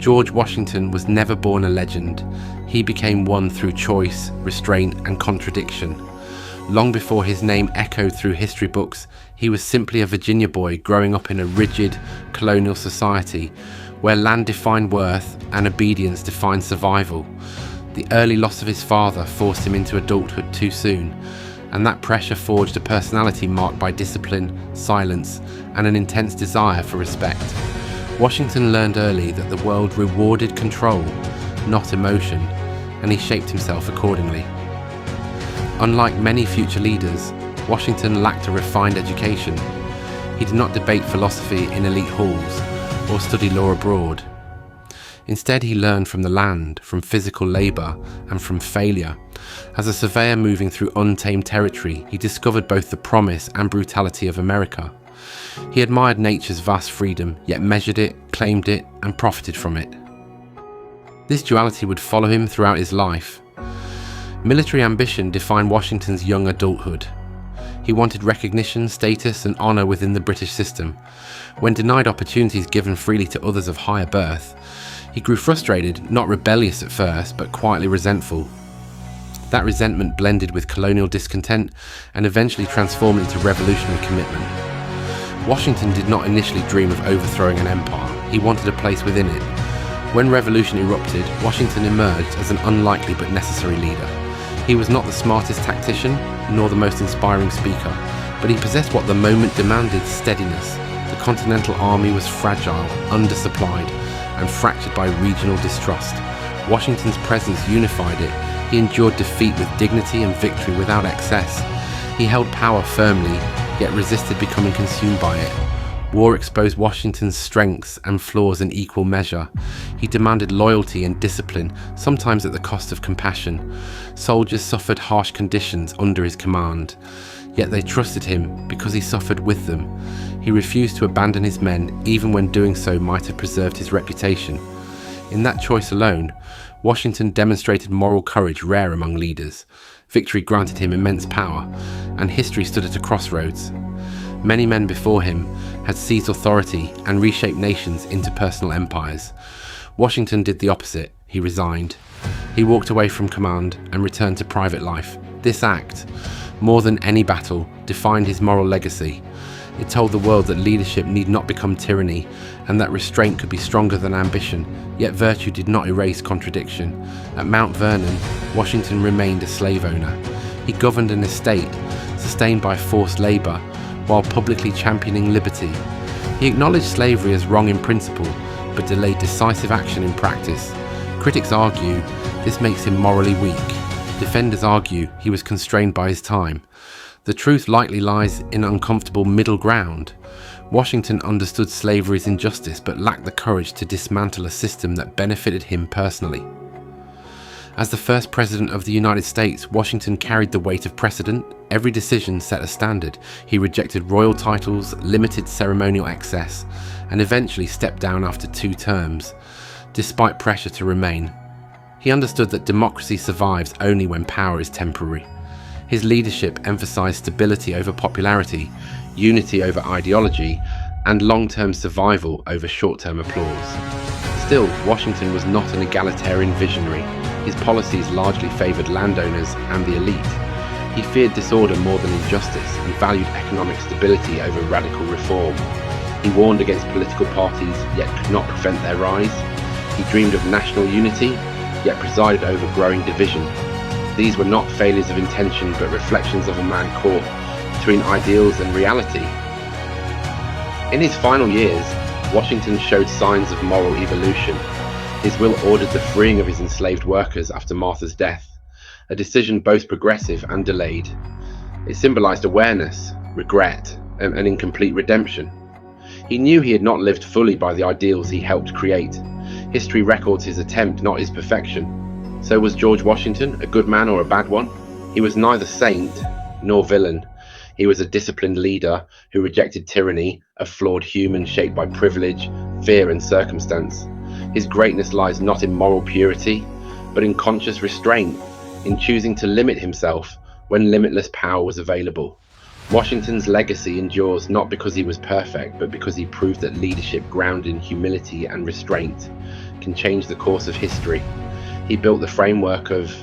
George Washington was never born a legend. He became one through choice, restraint, and contradiction. Long before his name echoed through history books, he was simply a Virginia boy growing up in a rigid, colonial society where land defined worth and obedience defined survival. The early loss of his father forced him into adulthood too soon, and that pressure forged a personality marked by discipline, silence, and an intense desire for respect. Washington learned early that the world rewarded control, not emotion, and he shaped himself accordingly. Unlike many future leaders, Washington lacked a refined education. He did not debate philosophy in elite halls or study law abroad. Instead, he learned from the land, from physical labour, and from failure. As a surveyor moving through untamed territory, he discovered both the promise and brutality of America. He admired nature's vast freedom, yet measured it, claimed it, and profited from it. This duality would follow him throughout his life. Military ambition defined Washington's young adulthood. He wanted recognition, status, and honour within the British system. When denied opportunities given freely to others of higher birth, he grew frustrated, not rebellious at first, but quietly resentful. That resentment blended with colonial discontent and eventually transformed into revolutionary commitment. Washington did not initially dream of overthrowing an empire. He wanted a place within it. When revolution erupted, Washington emerged as an unlikely but necessary leader. He was not the smartest tactician, nor the most inspiring speaker, but he possessed what the moment demanded: steadiness. The Continental Army was fragile, undersupplied, and fractured by regional distrust. Washington's presence unified it. He endured defeat with dignity and victory without excess. He held power firmly, yet resisted becoming consumed by it. War exposed Washington's strengths and flaws in equal measure. He demanded loyalty and discipline, sometimes at the cost of compassion. Soldiers suffered harsh conditions under his command, yet they trusted him because he suffered with them. He refused to abandon his men, even when doing so might have preserved his reputation. In that choice alone, Washington demonstrated moral courage rare among leaders. Victory granted him immense power, and history stood at a crossroads. Many men before him had seized authority and reshaped nations into personal empires. Washington did the opposite. He resigned. He walked away from command and returned to private life. This act, more than any battle, defined his moral legacy. It told the world that leadership need not become tyranny, and that restraint could be stronger than ambition, yet virtue did not erase contradiction. At Mount Vernon, Washington remained a slave owner. He governed an estate, sustained by forced labour, while publicly championing liberty. He acknowledged slavery as wrong in principle, but delayed decisive action in practice. Critics argue this makes him morally weak. Defenders argue he was constrained by his time. The truth likely lies in uncomfortable middle ground. Washington understood slavery's injustice, but lacked the courage to dismantle a system that benefited him personally. As the first president of the United States, Washington carried the weight of precedent. Every decision set a standard. He rejected royal titles, limited ceremonial excess, and eventually stepped down after 2 terms, despite pressure to remain. He understood that democracy survives only when power is temporary. His leadership emphasized stability over popularity, unity over ideology, and long-term survival over short-term applause. Still, Washington was not an egalitarian visionary. His policies largely favored landowners and the elite. He feared disorder more than injustice and valued economic stability over radical reform. He warned against political parties, yet could not prevent their rise. He dreamed of national unity, yet presided over growing division. These were not failures of intention, but reflections of a man caught between ideals and reality. In his final years, Washington showed signs of moral evolution. His will ordered the freeing of his enslaved workers after Martha's death, a decision both progressive and delayed. It symbolized awareness, regret, and an incomplete redemption. He knew he had not lived fully by the ideals he helped create. History records his attempt, not his perfection. So was George Washington a good man or a bad one? He was neither saint nor villain. He was a disciplined leader who rejected tyranny, a flawed human shaped by privilege, fear, and circumstance. His greatness lies not in moral purity, but in conscious restraint, in choosing to limit himself when limitless power was available. Washington's legacy endures not because he was perfect, but because he proved that leadership grounded in humility and restraint can change the course of history. He built the framework of